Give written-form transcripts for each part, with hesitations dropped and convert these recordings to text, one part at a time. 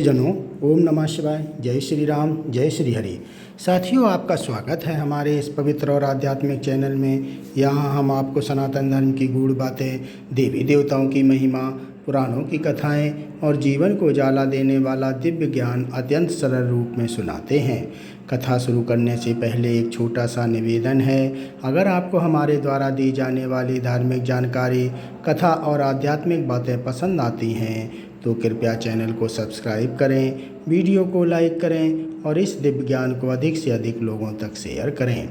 जनों, ओम नमः शिवाय। जय श्री राम, जय श्री हरि। साथियों, आपका स्वागत है हमारे इस पवित्र और आध्यात्मिक चैनल में। यहाँ हम आपको सनातन धर्म की गूढ़ बातें, देवी देवताओं की महिमा, पुराणों की कथाएं और जीवन को उजाला देने वाला दिव्य ज्ञान अत्यंत सरल रूप में सुनाते हैं। कथा शुरू करने से पहले एक छोटा सा निवेदन है। अगर आपको हमारे द्वारा दी जाने वाली धार्मिक जानकारी, कथा और आध्यात्मिक बातें पसंद आती हैं तो कृपया चैनल को सब्सक्राइब करें, वीडियो को लाइक करें और इस दिव्य ज्ञान को अधिक से अधिक लोगों तक शेयर करें।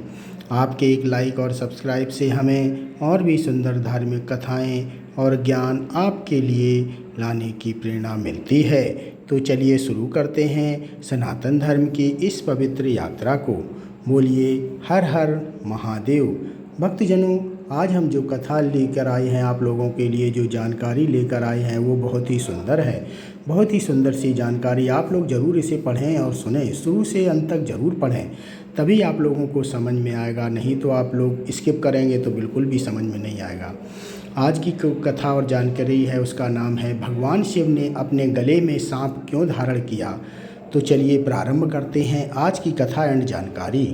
आपके एक लाइक और सब्सक्राइब से हमें और भी सुंदर धार्मिक कथाएं और ज्ञान आपके लिए लाने की प्रेरणा मिलती है। तो चलिए शुरू करते हैं सनातन धर्म की इस पवित्र यात्रा को। बोलिए हर हर महादेव। भक्तजनों, आज हम जो कथा लेकर आए हैं, आप लोगों के लिए जो जानकारी लेकर आए हैं वो बहुत ही सुंदर है। बहुत ही सुंदर सी जानकारी। आप लोग ज़रूर इसे पढ़ें और सुनें, शुरू से अंत तक ज़रूर पढ़ें, तभी आप लोगों को समझ में आएगा। नहीं तो आप लोग स्किप करेंगे तो बिल्कुल भी समझ में नहीं आएगा। आज की कथा और जानकारी है, उसका नाम है भगवान शिव ने अपने गले में सांप क्यों धारण किया। तो चलिए प्रारंभ करते हैं आज की कथा एंड जानकारी।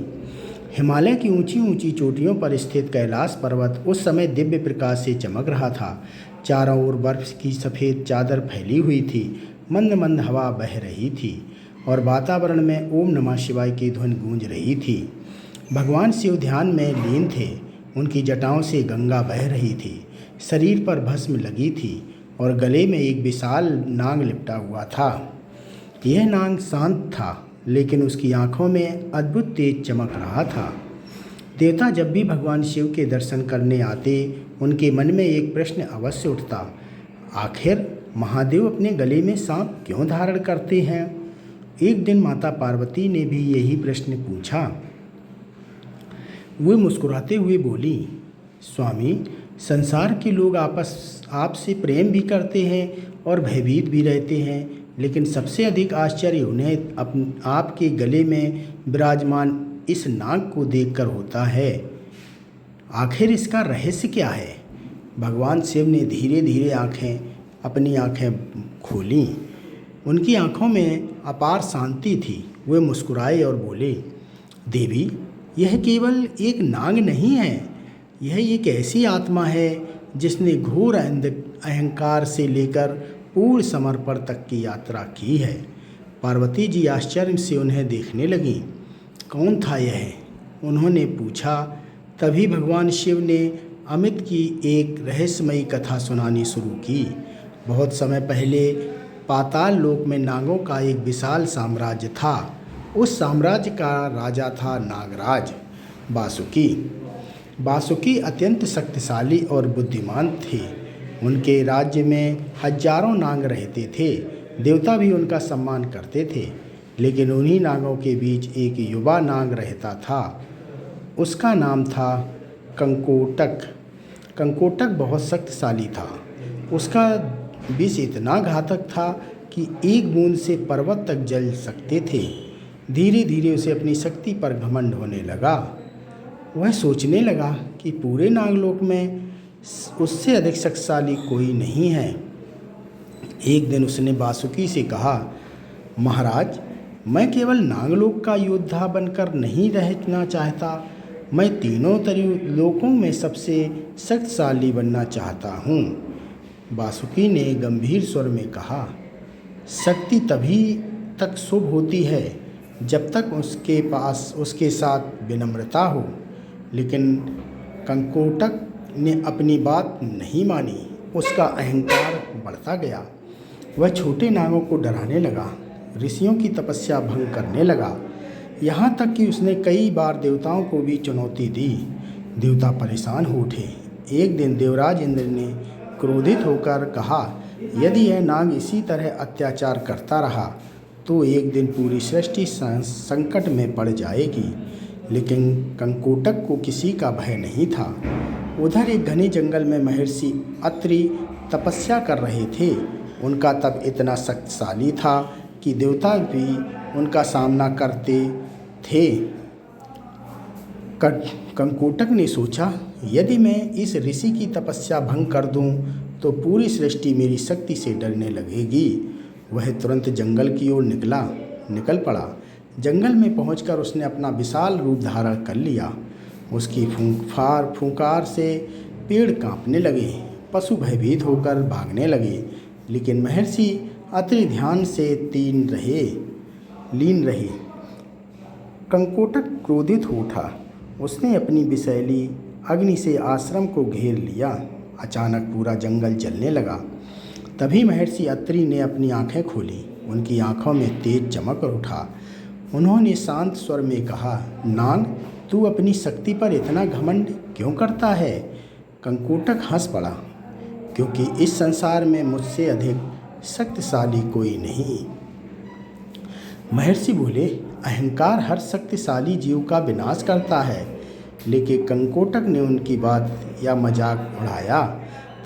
हिमालय की ऊंची ऊंची चोटियों पर स्थित कैलाश पर्वत उस समय दिव्य प्रकाश से चमक रहा था। चारों ओर बर्फ की सफ़ेद चादर फैली हुई थी। मंद मंद हवा बह रही थी और वातावरण में ओम नमः शिवाय की ध्वनि गूंज रही थी। भगवान शिव ध्यान में लीन थे। उनकी जटाओं से गंगा बह रही थी, शरीर पर भस्म लगी थी और गले में एक विशाल नाग लिपटा हुआ था। यह नाग शांत था, लेकिन उसकी आंखों में अद्भुत तेज चमक रहा था। देवता जब भी भगवान शिव के दर्शन करने आते, उनके मन में एक प्रश्न अवश्य उठता, आखिर महादेव अपने गले में सांप क्यों धारण करते हैं। एक दिन माता पार्वती ने भी यही प्रश्न पूछा। वो मुस्कुराते हुए बोली, स्वामी, संसार के लोग आपसे प्रेम भी करते हैं और भयभीत भी रहते हैं, लेकिन सबसे अधिक आश्चर्य उन्हें आपके गले में विराजमान इस नाग को देखकर होता है। आखिर इसका रहस्य क्या है। भगवान शिव ने धीरे धीरे अपनी आँखें खोलीं। उनकी आँखों में अपार शांति थी। वे मुस्कुराए और बोले, देवी, यह केवल एक नाग नहीं है, यह एक ऐसी आत्मा है जिसने घोर अहंकार से लेकर पूर्ण समर्पण तक की यात्रा की है। पार्वती जी आश्चर्य से उन्हें देखने लगीं। कौन था यह, उन्होंने पूछा। तभी भगवान शिव ने अमित की एक रहस्यमयी कथा सुनानी शुरू की। बहुत समय पहले पाताल लोक में नागों का एक विशाल साम्राज्य था। उस साम्राज्य का राजा था नागराज वासुकी। वासुकी अत्यंत शक्तिशाली और बुद्धिमान थे। उनके राज्य में हजारों नाग रहते थे। देवता भी उनका सम्मान करते थे। लेकिन उन्हीं नागों के बीच एक युवा नाग रहता था। उसका नाम था कंकोटक। कंकोटक बहुत शक्तिशाली था। उसका विष इतना घातक था कि एक बूंद से पर्वत तक जल सकते थे। धीरे धीरे उसे अपनी शक्ति पर घमंड होने लगा। वह सोचने लगा कि पूरे नागलोक में उससे अधिक शक्तिशाली कोई नहीं है। एक दिन उसने वासुकी से कहा, महाराज, मैं केवल नागलोक का योद्धा बनकर नहीं रहना चाहता, मैं तीनों लोकों में सबसे शक्तिशाली बनना चाहता हूँ। वासुकी ने गंभीर स्वर में कहा, शक्ति तभी तक शुभ होती है जब तक उसके साथ विनम्रता हो। लेकिन कंकोटक ने अपनी बात नहीं मानी। उसका अहंकार बढ़ता गया। वह छोटे नागों को डराने लगा, ऋषियों की तपस्या भंग करने लगा, यहाँ तक कि उसने कई बार देवताओं को भी चुनौती दी। देवता परेशान हो उठे। एक दिन देवराज इंद्र ने क्रोधित होकर कहा, यदि यह नाग इसी तरह अत्याचार करता रहा तो एक दिन पूरी सृष्टि संकट में पड़ जाएगी। लेकिन कंकोटक को किसी का भय नहीं था। उधर एक घने जंगल में महर्षि अत्रि तपस्या कर रहे थे। उनका तप इतना शक्तिशाली था कि देवता भी उनका सामना करते थे। कंकोटक ने सोचा, यदि मैं इस ऋषि की तपस्या भंग कर दूं तो पूरी सृष्टि मेरी शक्ति से डरने लगेगी। वह तुरंत जंगल की ओर निकल पड़ा। जंगल में पहुंचकर उसने अपना विशाल रूप धारण कर लिया। उसकी फूंकार से पेड़ कांपने लगे, पशु भयभीत होकर भागने लगे, लेकिन महर्षि अत्रि ध्यान से लीन रहे। कंकोटक क्रोधित हो उठा। उसने अपनी विषैली अग्नि से आश्रम को घेर लिया। अचानक पूरा जंगल जलने लगा। तभी महर्षि अत्रि ने अपनी आंखें खोली। उनकी आंखों में तेज चमक उठा। उन्होंने शांत स्वर में कहा, नाग, तू अपनी शक्ति पर इतना घमंड क्यों करता है? कंकोटक हंस पड़ा, क्योंकि इस संसार में मुझसे अधिक शक्तिशाली कोई नहीं। महर्षि बोले, अहंकार हर शक्तिशाली जीव का विनाश करता है। लेकिन कंकोटक ने उनकी बात या मजाक उड़ाया।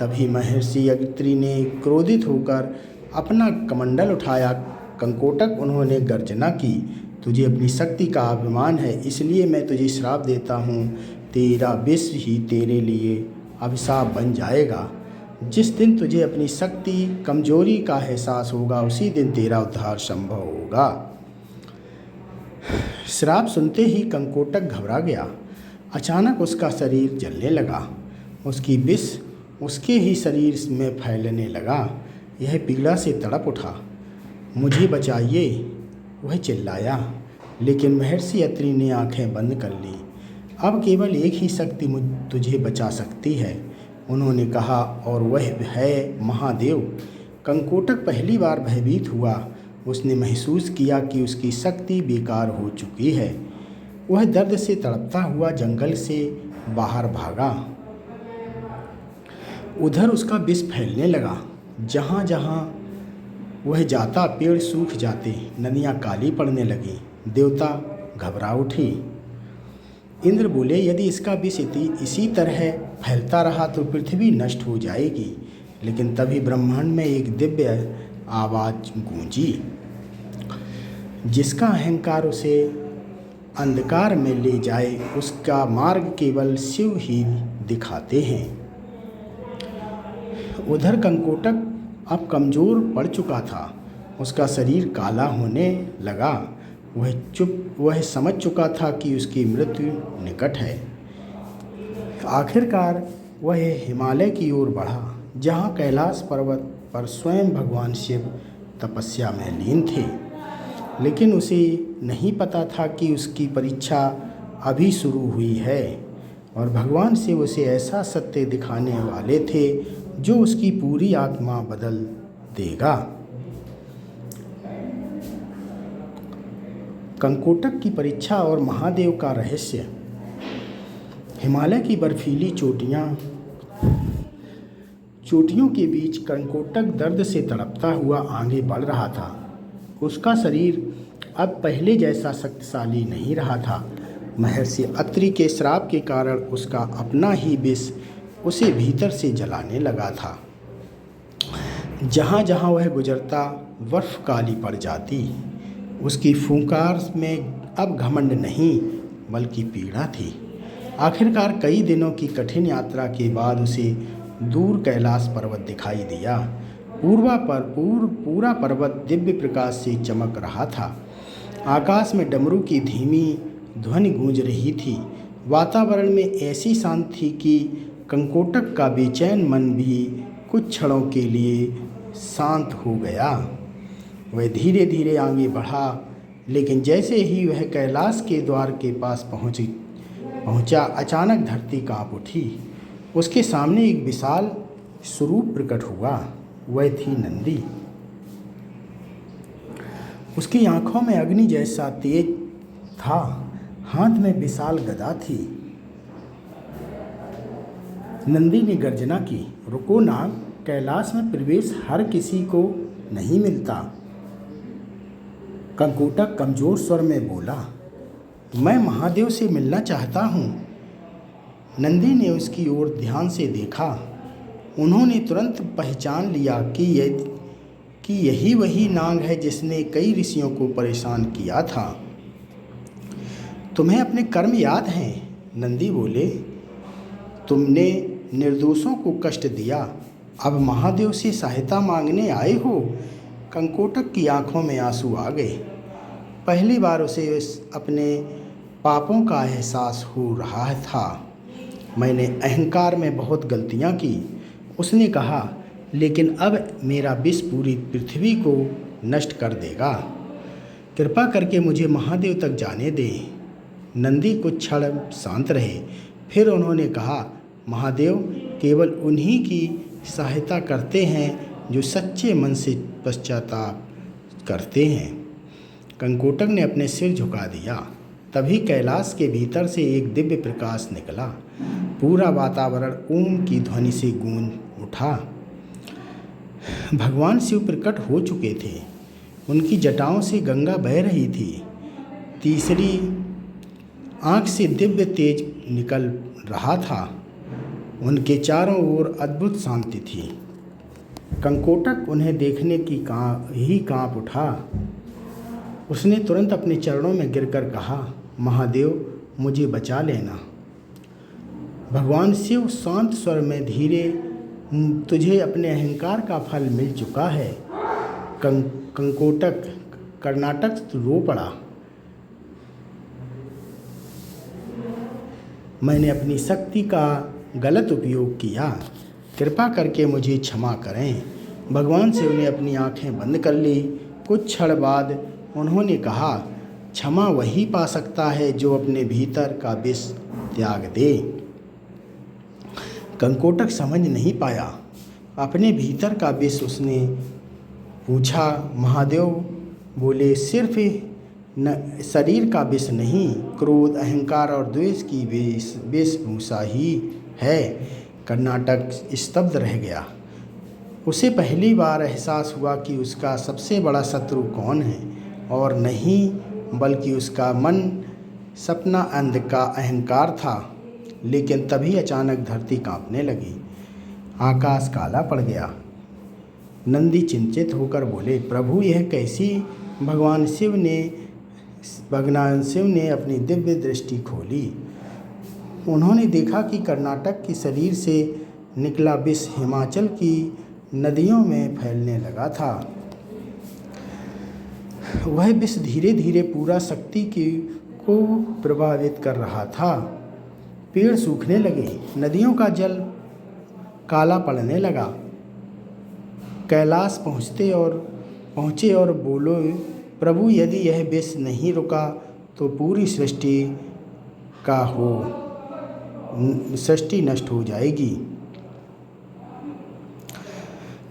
तभी महर्षि अत्रि ने क्रोधित होकर अपना कमंडल उठाया। कंकोटक, उन्होंने गर्जना की, तुझे अपनी शक्ति का अभिमान है, इसलिए मैं तुझे श्राप देता हूँ। तेरा विष ही तेरे लिए अभिशाप बन जाएगा। जिस दिन तुझे अपनी शक्ति कमजोरी का एहसास होगा, उसी दिन तेरा उद्धार संभव होगा। श्राप सुनते ही कंकोटक घबरा गया। अचानक उसका शरीर जलने लगा। उसकी विष उसके ही शरीर में फैलने लगा। यह पीड़ा से तड़प उठा। मुझे बचाइए, वह चिल्लाया। लेकिन महर्षि अत्रि ने आंखें बंद कर ली। अब केवल एक ही शक्ति तुझे बचा सकती है, उन्होंने कहा, और वह है महादेव। कंकोटक पहली बार भयभीत हुआ। उसने महसूस किया कि उसकी शक्ति बेकार हो चुकी है। वह दर्द से तड़पता हुआ जंगल से बाहर भागा। उधर उसका विष फैलने लगा। जहाँ जहाँ वह जाता पेड़ सूख जाते, नदियाँ काली पड़ने लगीं। देवता घबरा उठी। इंद्र बोले, यदि इसका विष इसी तरह फैलता रहा तो पृथ्वी नष्ट हो जाएगी। लेकिन तभी ब्रह्मांड में एक दिव्य आवाज़ गूंजी, जिसका अहंकार उसे अंधकार में ले जाए, उसका मार्ग केवल शिव ही दिखाते हैं। उधर कंकोटक अब कमज़ोर पड़ चुका था। उसका शरीर काला होने लगा। वह समझ चुका था कि उसकी मृत्यु निकट है। आखिरकार वह हिमालय की ओर बढ़ा, जहाँ कैलाश पर्वत पर स्वयं भगवान शिव तपस्या में लीन थे। लेकिन उसे नहीं पता था कि उसकी परीक्षा अभी शुरू हुई है और भगवान शिव उसे ऐसा सत्य दिखाने वाले थे जो उसकी पूरी आत्मा बदल देगा। कंकोटक की परीक्षा और महादेव का रहस्य। हिमालय की बर्फीली चोटियों के बीच कंकोटक दर्द से तड़पता हुआ आगे बढ़ रहा था। उसका शरीर अब पहले जैसा शक्तिशाली नहीं रहा था। महर्षि अत्रि के श्राप के कारण उसका अपना ही विष उसे भीतर से जलाने लगा था। जहाँ जहाँ वह गुजरता बर्फ काली पड़ जाती। उसकी फूंकार में अब घमंड नहीं बल्कि पीड़ा थी। आखिरकार कई दिनों की कठिन यात्रा के बाद उसे दूर कैलाश पर्वत दिखाई दिया। पूरा पर्वत दिव्य प्रकाश से चमक रहा था। आकाश में डमरू की धीमी ध्वनि गूंज रही थी। वातावरण में ऐसी शांति थी कि कंकोटक का बेचैन मन भी कुछ क्षणों के लिए शांत हो गया। वह धीरे धीरे आगे बढ़ा, लेकिन जैसे ही वह कैलाश के द्वार के पास पहुंचा, अचानक धरती कांप उठी। उसके सामने एक विशाल स्वरूप प्रकट हुआ। वह थी नंदी। उसकी आंखों में अग्नि जैसा तेज था। हाथ में विशाल गदा थी। नंदी ने गर्जना की, रुको नाग, कैलाश में प्रवेश हर किसी को नहीं मिलता। कंकोटक कमजोर स्वर में बोला, मैं महादेव से मिलना चाहता हूँ। नंदी ने उसकी ओर ध्यान से देखा। उन्होंने तुरंत पहचान लिया कि यही वही नाग है जिसने कई ऋषियों को परेशान किया था। तुम्हें अपने कर्म याद हैं? नंदी बोले, तुमने निर्दोषों को कष्ट दिया, अब महादेव से सहायता मांगने आए हो। कंकोटक की आंखों में आंसू आ गए। पहली बार उसे अपने पापों का एहसास हो रहा था। मैंने अहंकार में बहुत गलतियां की, उसने कहा, लेकिन अब मेरा विष पूरी पृथ्वी को नष्ट कर देगा। कृपा करके मुझे महादेव तक जाने दें। नंदी कुछ क्षण शांत रहे, फिर उन्होंने कहा, महादेव केवल उन्हीं की सहायता करते हैं जो सच्चे मन से पश्चाताप करते हैं। कंकोटक ने अपने सिर झुका दिया। तभी कैलाश के भीतर से एक दिव्य प्रकाश निकला। पूरा वातावरण ओम की ध्वनि से गूंज उठा। भगवान शिव प्रकट हो चुके थे। उनकी जटाओं से गंगा बह रही थी। तीसरी आंख से दिव्य तेज निकल रहा था। उनके चारों ओर अद्भुत शांति थी। कंकोटक उन्हें देखने की कांप उठा। उसने तुरंत अपने चरणों में गिरकर कहा, महादेव मुझे बचा लेना। भगवान शिव शांत स्वर में धीरे, तुझे अपने अहंकार का फल मिल चुका है। कंकोटक कर्नाटक रो पड़ा। मैंने अपनी शक्ति का गलत उपयोग किया, कृपा करके मुझे क्षमा करें। भगवान शिव ने अपनी आंखें बंद कर ली। कुछ क्षण बाद उन्होंने कहा, क्षमा वही पा सकता है जो अपने भीतर का विष त्याग दे। कंकोटक समझ नहीं पाया अपने भीतर का विष। उसने पूछा, महादेव बोले, सिर्फ शरीर का विष नहीं, क्रोध, अहंकार और द्वेष की वेशभूषा ही है। कर्नाटक स्तब्ध रह गया। उसे पहली बार एहसास हुआ कि उसका सबसे बड़ा शत्रु कौन है, और नहीं बल्कि उसका मन सपना अंध का अहंकार था। लेकिन तभी अचानक धरती कांपने लगी। आकाश काला पड़ गया। नंदी चिंतित होकर बोले, प्रभु यह कैसी? भगवान शिव ने अपनी दिव्य दृष्टि खोली। उन्होंने देखा कि कर्नाटक के शरीर से निकला विष हिमाचल की नदियों में फैलने लगा था। वह विष धीरे धीरे पूरा शक्ति को प्रभावित कर रहा था। पेड़ सूखने लगे, नदियों का जल काला पड़ने लगा। कैलाश पहुँचे और बोलो, प्रभु यदि यह विष नहीं रुका तो पूरी सृष्टि नष्ट हो जाएगी।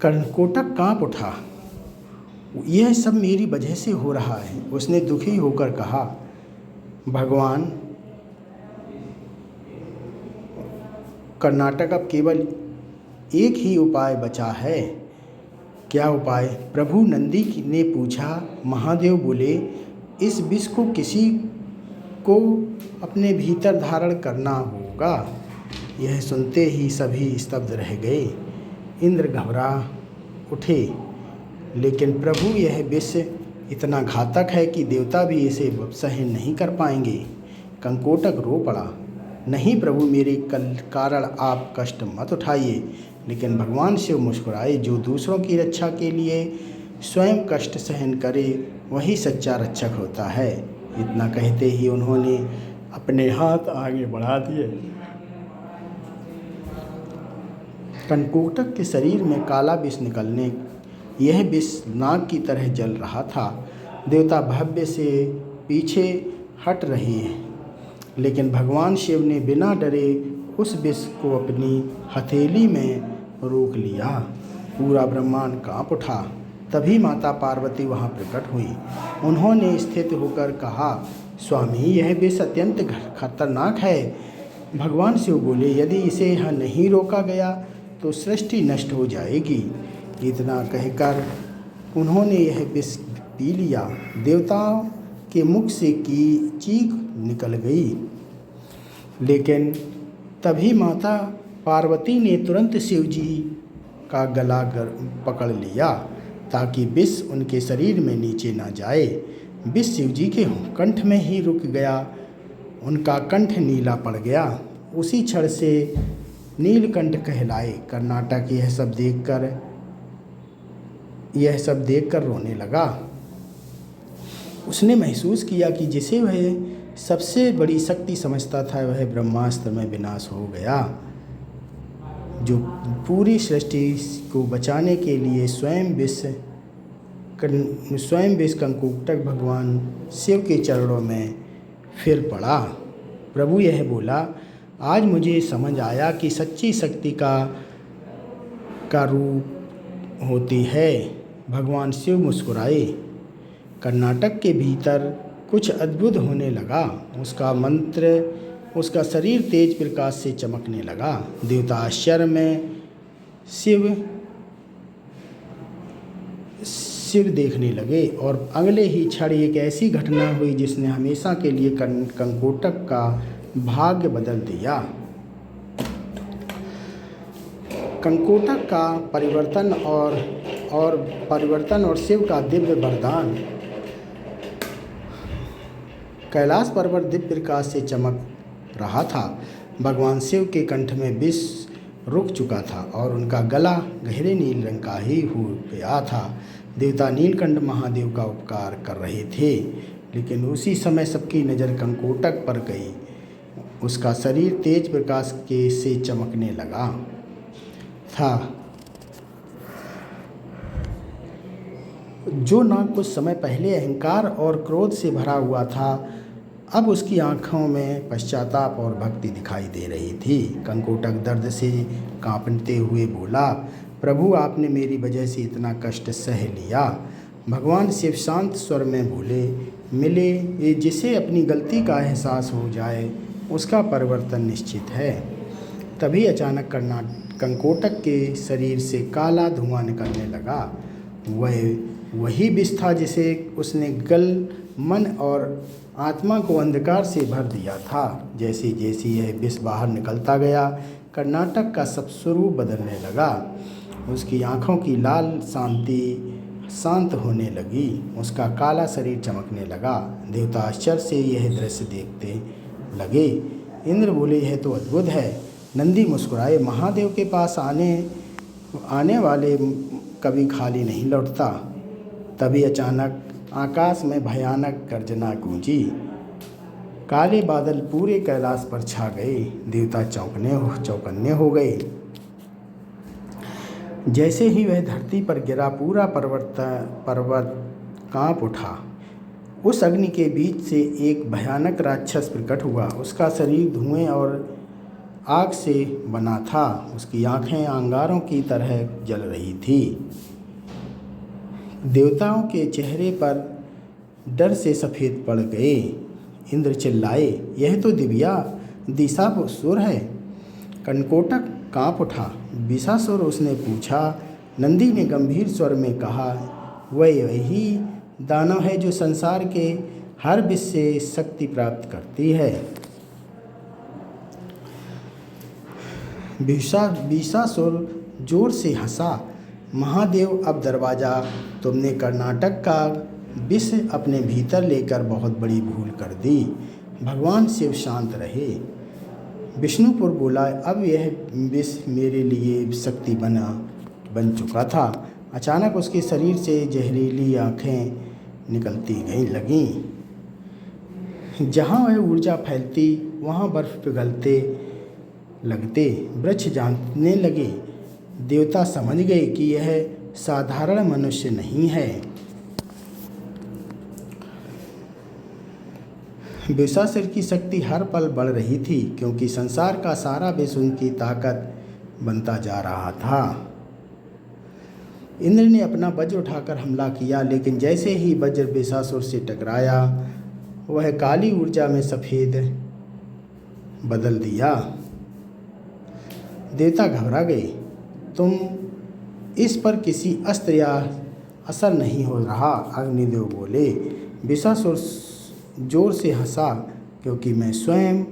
कर्नाटक कांप उठा। यह सब मेरी वजह से हो रहा है, उसने दुखी होकर कहा। भगवान, कर्नाटक अब केवल एक ही उपाय बचा है। क्या उपाय? प्रभु नंदी ने पूछा। महादेव बोले, इस विष को किसी को अपने भीतर धारण करना होगा। यह सुनते ही सभी स्तब्ध रह गए। इंद्र घबरा उठे, लेकिन प्रभु यह विष इतना घातक है कि देवता भी इसे सहन नहीं कर पाएंगे। कंकोटक रो पड़ा। नहीं प्रभु, मेरे कारण आप कष्ट मत उठाइए। लेकिन भगवान शिव मुस्कुराए। जो दूसरों की रक्षा के लिए स्वयं कष्ट सहन करे वही सच्चा रक्षक होता है। इतना कहते ही उन्होंने अपने हाथ आगे बढ़ा दिए। कंकोटक के शरीर में काला विष निकलने, यह विष नाग की तरह जल रहा था। देवता भव्य से पीछे हट रहे हैं, लेकिन भगवान शिव ने बिना डरे उस विष को अपनी हथेली में रोक लिया। पूरा ब्रह्मांड कांप उठा। तभी माता पार्वती वहां प्रकट हुई। उन्होंने स्थित होकर कहा, स्वामी यह विष अत्यंत खतरनाक है। भगवान शिव बोले, यदि इसे यहाँ नहीं रोका गया तो सृष्टि नष्ट हो जाएगी। इतना कहकर उन्होंने यह विष पी लिया। देवताओं के मुख से की चीख निकल गई। लेकिन तभी माता पार्वती ने तुरंत शिव जी का गला पकड़ लिया ताकि विष उनके शरीर में नीचे ना जाए। विष शिव जी के कंठ में ही रुक गया। उनका कंठ नीला पड़ गया। उसी क्षण से नीलकंठ कहलाए। कर्नाटक यह सब देखकर यह सब देखकर रोने लगा। उसने महसूस किया कि जिसे वह सबसे बड़ी शक्ति समझता था वह ब्रह्मास्त्र में विनाश हो गया, जो पूरी सृष्टि को बचाने के लिए स्वयं विष कंकूटक भगवान शिव के चरणों में फिर पड़ा। प्रभु यह बोला, आज मुझे समझ आया कि सच्ची शक्ति का रूप होती है। भगवान शिव मुस्कुराए। कर्नाटक के भीतर कुछ अद्भुत होने लगा। उसका शरीर तेज प्रकाश से चमकने लगा। देवता आश्चर्य में शिव देखने लगे और अगले ही क्षण एक ऐसी घटना हुई जिसने हमेशा के लिए कंकोटक का भाग्य बदल दिया। कंकोटक का परिवर्तन और शिव का दिव्य वरदान। कैलाश पर्वत दिव्य प्रकाश से चमक रहा था। भगवान शिव के कंठ में विष रुक चुका था और उनका गला गहरे नील रंग का ही हो गया था। देवता नीलकंठ महादेव का उपकार कर रहे थे, लेकिन उसी समय सबकी नज़र कंकोटक पर गई। उसका शरीर तेज प्रकाश से चमकने लगा था, जो ना कुछ समय पहले अहंकार और क्रोध से भरा हुआ था। अब उसकी आंखों में पश्चाताप और भक्ति दिखाई दे रही थी। कंकोटक दर्द से कांपते हुए बोला, प्रभु, आपने मेरी वजह से इतना कष्ट सह लिया। भगवान शिव शांत स्वर में मिले, ये जिसे अपनी गलती का एहसास हो जाए उसका परिवर्तन निश्चित है। तभी अचानक कंकोटक के शरीर से काला धुआं निकलने लगा। वही विष था जिसे उसने मन और आत्मा को अंधकार से भर दिया था। जैसे जैसे यह विष बाहर निकलता गया, कर्नाटक का सब स्वरूप बदलने लगा। उसकी आँखों की लाल शांत होने लगी। उसका काला शरीर चमकने लगा। देवता आश्चर्य से यह दृश्य देखते लगे। इंद्र बोले, यह तो अद्भुत है। नंदी मुस्कुराए, महादेव के पास आने वाले कभी खाली नहीं लौटता। तभी अचानक आकाश में भयानक गर्जना गूंजी। काले बादल पूरे कैलाश पर छा गए। देवता चौकन्ने हो गए। जैसे ही वह धरती पर गिरा, पूरा पर्वत कांप उठा। उस अग्नि के बीच से एक भयानक राक्षस प्रकट हुआ। उसका शरीर धुएं और आग से बना था। उसकी आंखें अंगारों की तरह जल रही थी। देवताओं के चेहरे पर डर से सफ़ेद पड़ गए। इंद्र चिल्लाए, यह तो दिशासुर है। कंकोटक कांप उठा। विशासुर, उसने पूछा। नंदी ने गंभीर स्वर में कहा, वह वही दानव है जो संसार के हर विष से शक्ति प्राप्त करती है। विशासुर जोर से हंसा। महादेव, अब दरवाज़ा तुमने कर्नाटक का विष अपने भीतर लेकर बहुत बड़ी भूल कर दी। भगवान शिव शांत रहे। विष्णुपुर बोला, अब यह विष मेरे लिए शक्ति बन चुका था। अचानक उसके शरीर से जहरीली आँखें निकलती लगीं। जहाँ वह ऊर्जा फैलती वहाँ बर्फ पिघलते लगते वृक्ष जानने लगे। देवता समझ गए कि यह साधारण मनुष्य नहीं है। विशासुर की शक्ति हर पल बढ़ रही थी, क्योंकि संसार का सारा विष उनकी ताकत बनता जा रहा था। इंद्र ने अपना वज्र उठाकर हमला किया, लेकिन जैसे ही वज्र विशासुर से टकराया, वह काली ऊर्जा में सफ़ेद बदल दिया। देवता घबरा गए। तुम इस पर किसी अस्त्र या असर नहीं हो रहा, अग्निदेव बोले। विशासुर जोर से हंसा, क्योंकि मैं स्वयं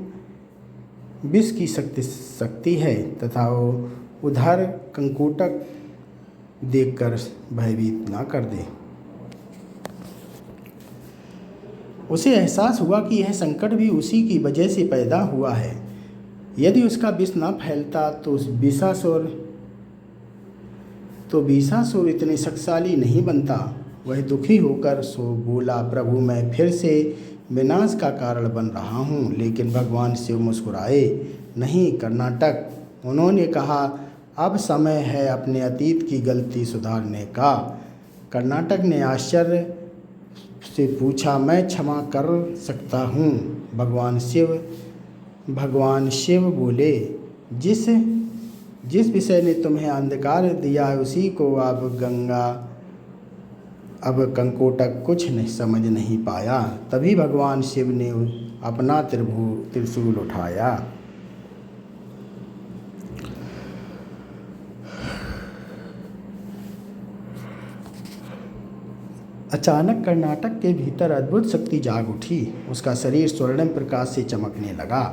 विष की शक्ति है तथा वो उधर कंकोटक देखकर भयभीत ना कर दे। उसे एहसास हुआ कि यह संकट भी उसी की वजह से पैदा हुआ है। यदि उसका विष न फैलता तो तो बीसासुर इतने शक्तिशाली नहीं बनता। वह दुखी होकर सो बोला, प्रभु मैं फिर से विनाश का कारण बन रहा हूँ। लेकिन भगवान शिव मुस्कुराए, नहीं कर्नाटक, उन्होंने कहा, अब समय है अपने अतीत की गलती सुधारने का। कर्नाटक ने आश्चर्य से पूछा, मैं क्षमा कर सकता हूँ। भगवान शिव बोले, जिस विषय ने तुम्हें अंधकार दिया उसी को अब कंकोटक कुछ नहीं समझ नहीं पाया। तभी भगवान शिव ने अपना त्रिशूल उठाया। अचानक कर्नाटक के भीतर अद्भुत शक्ति जाग उठी। उसका शरीर स्वर्णिम प्रकाश से चमकने लगा।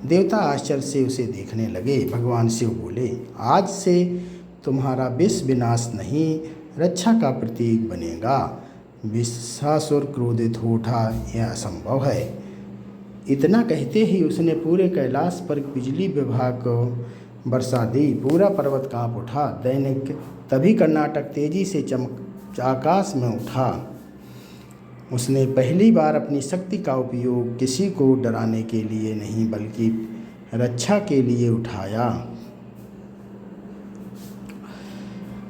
देवता आश्चर्य से उसे देखने लगे। भगवान शिव बोले, आज से तुम्हारा विष विनाश नहीं, रक्षा का प्रतीक बनेगा। बीसासुर क्रोधित हो उठा, यह असंभव है। इतना कहते ही उसने पूरे कैलाश पर बिजली विभाग को बरसा दी। पूरा पर्वत कांप उठा। तभी कर्नाटक तेजी से आकाश में उठा। उसने पहली बार अपनी शक्ति का उपयोग किसी को डराने के लिए नहीं बल्कि रक्षा के लिए उठाया।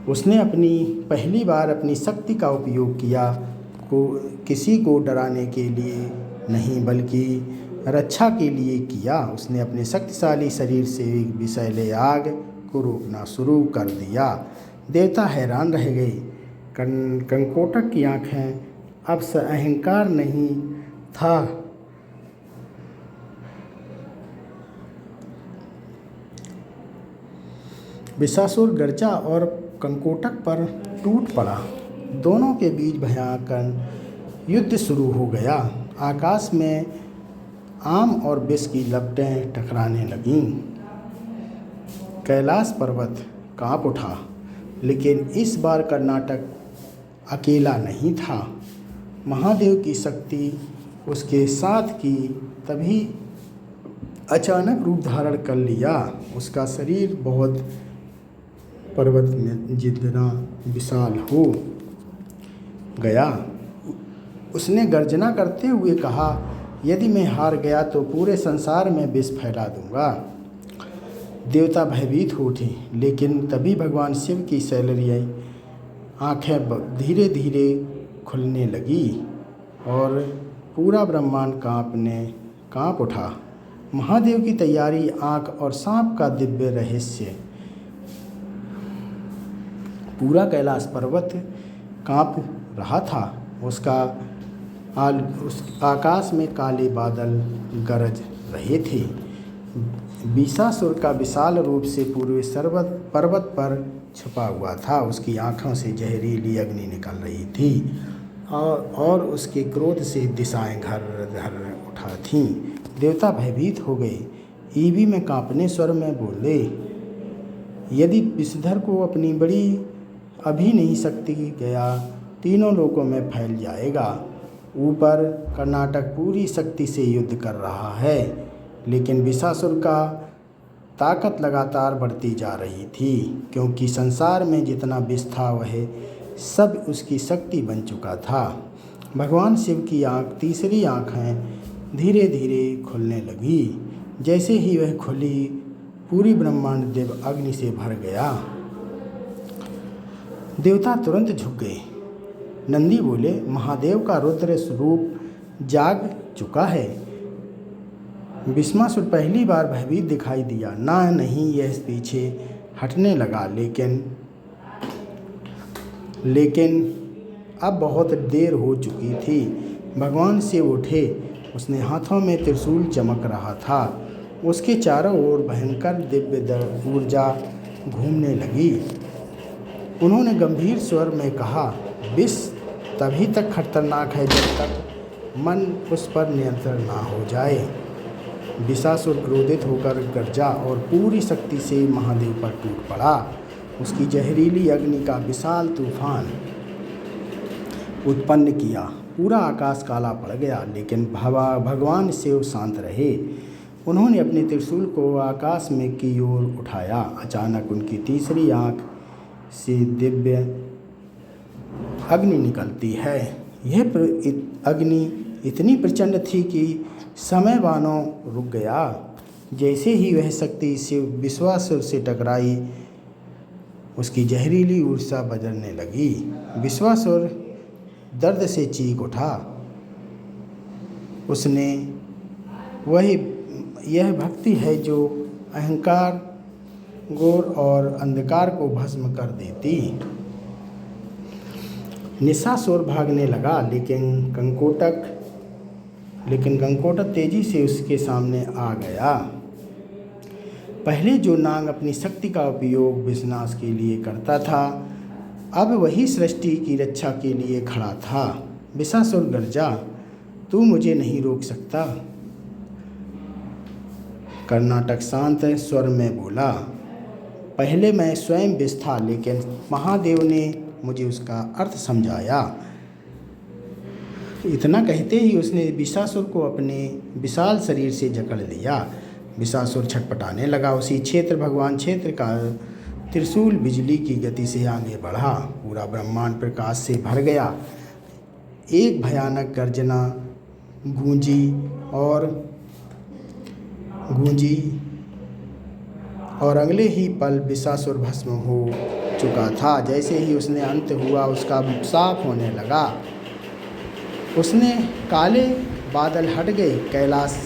उसने पहली बार अपनी शक्ति का उपयोग किसी को डराने के लिए नहीं बल्कि रक्षा के लिए किया। उसने अपने शक्तिशाली शरीर से विषैले आग को रोकना शुरू कर दिया। देवता हैरान रह गए। कंकोटक की आँखें अब से अहंकार नहीं था, बीसासुर गर्जा और कंकोटक पर टूट पड़ा। दोनों के बीच भयंकर युद्ध शुरू हो गया। आकाश में आम और विष की लपटें टकराने लगीं। कैलाश पर्वत कांप उठा। लेकिन इस बार कर्नाटक अकेला नहीं था। महादेव की शक्ति उसके साथ की। तभी अचानक रूप धारण कर लिया। उसका शरीर बहुत पर्वत में जितना विशाल हो गया। उसने गर्जना करते हुए कहा, यदि मैं हार गया तो पूरे संसार में विष फैला दूंगा। देवता भयभीत हो उठे। लेकिन तभी भगवान शिव की शैलरी आँखें धीरे धीरे खुलने लगी और पूरा ब्रह्मांड कांप उठा। महादेव की तैयारी, आँख और सांप का दिव्य रहस्य। पूरा कैलाश पर्वत कांप रहा था। उस आकाश में काले बादल गरज रहे थे। बीसासुर का विशाल रूप से पूरे पर्वत पर छुपा हुआ था। उसकी आँखों से जहरीली अग्नि निकल रही थी और उसके क्रोध से दिशाएं घर उठा थीं। देवता भयभीत हो गए। ईवी में कांपने स्वर में बोले, यदि विषधर को अपनी बड़ी अभी नहीं शक्ति गया, तीनों लोकों में फैल जाएगा। ऊपर कर्नाटक पूरी शक्ति से युद्ध कर रहा है, लेकिन बीसासुर का ताकत लगातार बढ़ती जा रही थी, क्योंकि संसार में जितना विष था वह सब उसकी शक्ति बन चुका था। भगवान शिव की तीसरी आँखें धीरे धीरे खुलने लगी। जैसे ही वह खुली, पूरी ब्रह्मांड देव अग्नि से भर गया। देवता तुरंत झुक गए। नंदी बोले, महादेव का रुद्र स्वरूप जाग चुका है। भस्मासुर पहली बार भयभीत दिखाई दिया। नहीं यह पीछे हटने लगा, लेकिन अब बहुत देर हो चुकी थी। भगवान शिव उठे। उसने हाथों में त्रिशूल चमक रहा था। उसके चारों ओर भयंकर दिव्य ऊर्जा घूमने लगी। उन्होंने गंभीर स्वर में कहा, विष तभी तक खतरनाक है जब तक मन उस पर नियंत्रण ना हो जाए। बीसासुर क्रोधित होकर गर्जा और पूरी शक्ति से महादेव पर टूट पड़ा। उसकी जहरीली अग्नि का विशाल तूफान उत्पन्न किया। पूरा आकाश काला पड़ गया, लेकिन भगवान शिव शांत रहे। उन्होंने अपने त्रिशूल को आकाश में की ओर उठाया। अचानक उनकी तीसरी आँख से दिव्य अग्नि निकलती है। यह अग्नि इतनी प्रचंड थी कि समय मानो रुक गया। जैसे ही वह शक्ति शिव विश्वासुर से टकराई, उसकी जहरीली ऊर्जा बजरने लगी। विश्वासुर दर्द से चीख उठा। उसने यह भक्ति है जो अहंकार, घोर और अंधकार को भस्म कर देती। निशासुर भागने लगा, लेकिन गंगकोटक तेजी से उसके सामने आ गया। पहले जो नाग अपनी शक्ति का उपयोग विनाश के लिए करता था, अब वही सृष्टि की रक्षा के लिए खड़ा था। विशासुर गर्जा, तू मुझे नहीं रोक सकता। कर्नाटक शांत स्वर में बोला, पहले मैं स्वयं विष था, लेकिन महादेव ने मुझे उसका अर्थ समझाया। इतना कहते ही उसने विशासुर को अपने विशाल शरीर से जकड़ लिया। विशासुर छटपटाने लगा। उसी क्षेत्र भगवान क्षेत्र का त्रिशूल बिजली की गति से आगे बढ़ा। पूरा ब्रह्मांड प्रकाश से भर गया। एक भयानक गर्जना गूंजी और अगले ही पल विशासुर भस्म हो चुका था। जैसे ही उसने अंत हुआ, उसका साफ होने लगा। उसने काले बादल हट गए। कैलाश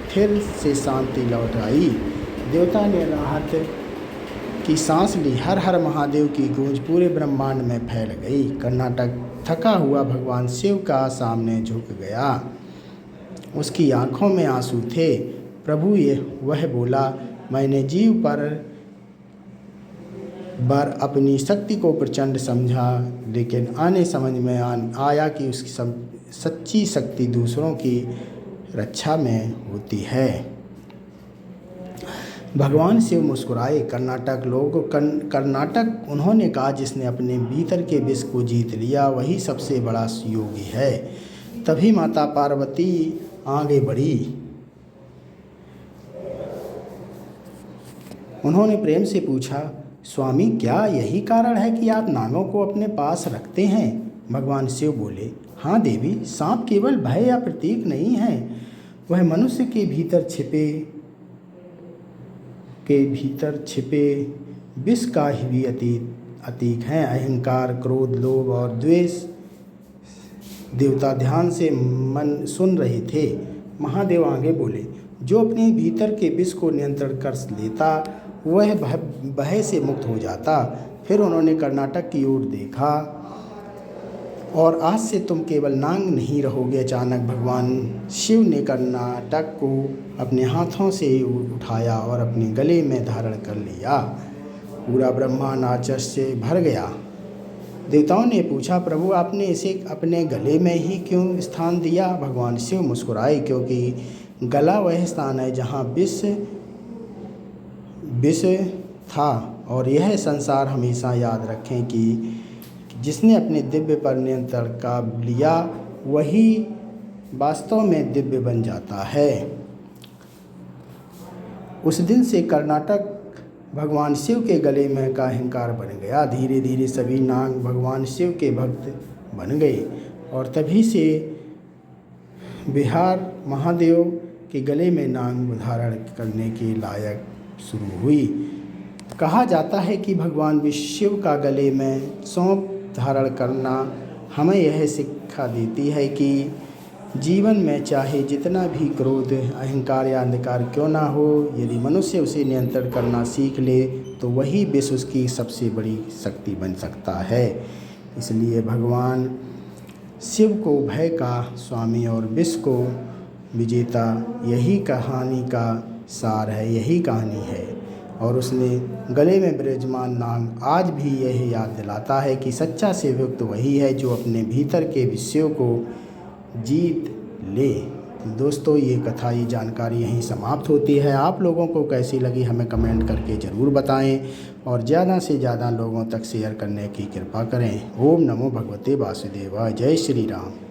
फिर से शांति लौट आई। देवता ने राहत की सांस ली। हर हर महादेव की गूंज पूरे ब्रह्मांड में फैल गई। कर्नाटक थका हुआ भगवान शिव का सामने झुक गया। उसकी आंखों में आंसू थे। प्रभु वह बोला, मैंने जीव पर अपनी शक्ति को प्रचंड समझा, लेकिन आने समझ में आया कि उसकी सच्ची शक्ति दूसरों की रक्षा में होती है। भगवान शिव मुस्कुराए। कर्नाटक उन्होंने कहा, जिसने अपने भीतर के विष को जीत लिया वही सबसे बड़ा योगी है। तभी माता पार्वती आगे बढ़ी। उन्होंने प्रेम से पूछा, स्वामी, क्या यही कारण है कि आप नागों को अपने पास रखते हैं? भगवान शिव बोले, हाँ देवी, सांप केवल भय या प्रतीक नहीं है, वह मनुष्य के भीतर छिपे विष का भी अतीक है। अहंकार, क्रोध, लोभ और द्वेष। देवता ध्यान से मन सुन रहे थे। महादेव आगे बोले, जो अपने भीतर के विष को नियंत्रण कर लेता वह भय से मुक्त हो जाता। फिर उन्होंने कर्नाटक की ओर देखा, और आज से तुम केवल नाग नहीं रहोगे। अचानक भगवान शिव ने कर्नाटक को अपने हाथों से उठाया और अपने गले में धारण कर लिया। पूरा ब्रह्मांड आश्चर्य से भर गया। देवताओं ने पूछा, प्रभु, आपने इसे अपने गले में ही क्यों स्थान दिया? भगवान शिव मुस्कुराए, क्योंकि गला वह स्थान है जहाँ विष था। और यह संसार हमेशा याद रखें कि जिसने अपने दिव्य पर नियंत्रण का लिया वही वास्तव में दिव्य बन जाता है। उस दिन से कर्नाटक भगवान शिव के गले में का अहंकार बन गया। धीरे धीरे सभी नाग भगवान शिव के भक्त बन गए, और तभी से बिहार महादेव के गले में नाग धारण करने के लायक शुरू हुई। कहा जाता है कि भगवान शिव का गले में सौंप धारण करना हमें यह शिक्षा देती है कि जीवन में चाहे जितना भी क्रोध, अहंकार या अंधकार क्यों ना हो, यदि मनुष्य उसे नियंत्रण करना सीख ले तो वही विष उसकी सबसे बड़ी शक्ति बन सकता है। इसलिए भगवान शिव को भय का स्वामी और विष को विजेता, यही कहानी का सार है, यही कहानी है। और उसने गले में विराजमान नाग आज भी यह याद दिलाता है कि सच्चा सेवक तो वही है जो अपने भीतर के विषयों को जीत ले। दोस्तों, ये कथा, ये जानकारी यहीं समाप्त होती है। आप लोगों को कैसी लगी हमें कमेंट करके ज़रूर बताएं, और ज़्यादा से ज़्यादा लोगों तक शेयर करने की कृपा करें। ओम नमो भगवते वासुदेवाय। जय श्री राम।